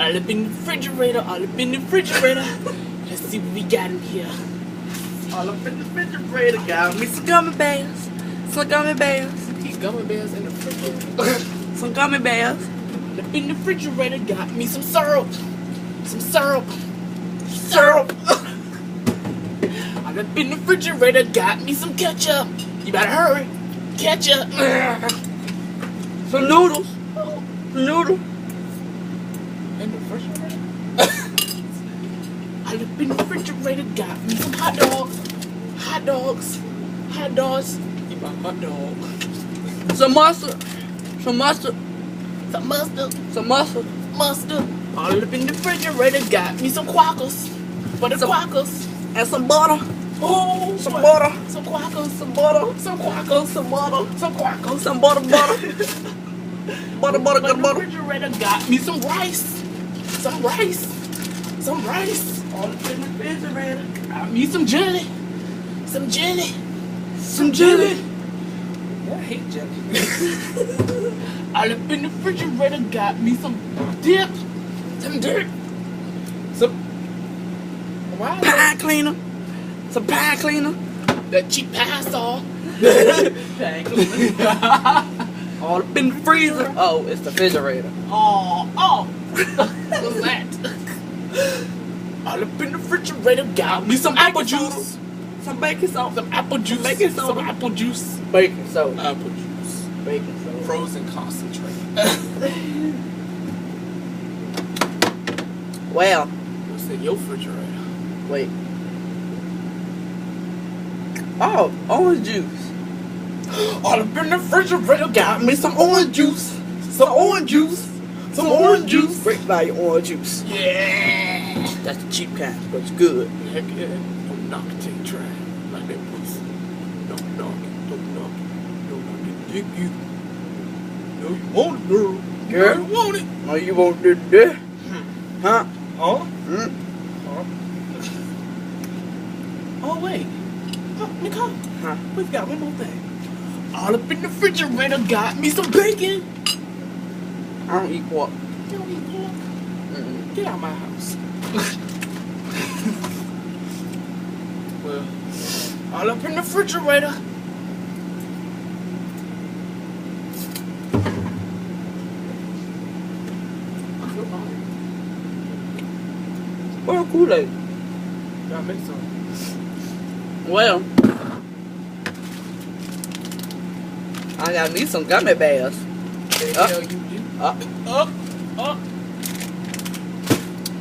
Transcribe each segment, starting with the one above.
All up in the refrigerator, all up in the refrigerator. Let's see what we got in here. All up in the refrigerator, got me some gummy bears. Some gummy bears. These gummy bears in the refrigerator. Some gummy bears. All up in the refrigerator, got me some syrup. Some syrup. Syrup. All up in the refrigerator, got me some ketchup. You better hurry. Ketchup. Some noodles. Noodle. In the refrigerator? I looked in the refrigerator, got me some hot dogs. Hot dogs. Hot dogs. Eat my hot dog. Some mustard. Some mustard. Some mustard. Some mustard. Mustard. All up in the refrigerator, got me some quackers. For the quackers. And some butter. Oh, some butter. Some quackers. Some butter. Some quackers. Some butter. Some quackers. Some butter. Butter. Butter, butter, good butter. The refrigerator got me some rice. Some rice. Some rice. All up in the refrigerator. Got me some jelly. Some jelly. Some jelly. I hate jelly. All up in the refrigerator got me some dip. Some dip. Some pie cleaner. Some pie cleaner. That cheap pie sauce. Pie cleaner. All up in the freezer. Oh, it's the refrigerator. Oh. What's that? All up in the refrigerator, got me some apple juice. Some baking soda. Some apple juice. Baking soda. Some apple juice. Baking soda. Apple juice. Baking soda. Frozen concentrate. Well. What's in your refrigerator? Wait. Oh, orange juice. All up in the refrigerator, got me some orange juice. Some orange juice. Some orange juice. Great value orange juice. Yeah. That's the cheap kind, but it's good. Heck yeah. Don't knock it till you try. Like that pussy. Don't knock it. Don't knock it. Don't knock it. Dick you. No, you want it, girl. Girl, you want it. No, you want it there. Huh? Oh? Oh, wait. Nicole. Huh? We've got one more thing. All up in the refrigerator, got me some bacon. I don't eat pork. You don't eat pork? Get out of my house. Well, all up in the refrigerator. Well, Kool-Aid. Gotta make some. Well, I got me some gummy bears. Up.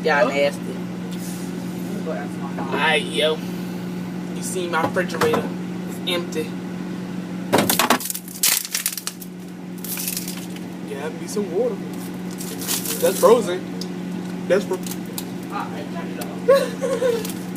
Y'all nasty. Alright, yo. You see my refrigerator? It's empty. Got me some water. That's frozen. That's frozen. Alright, turn it off.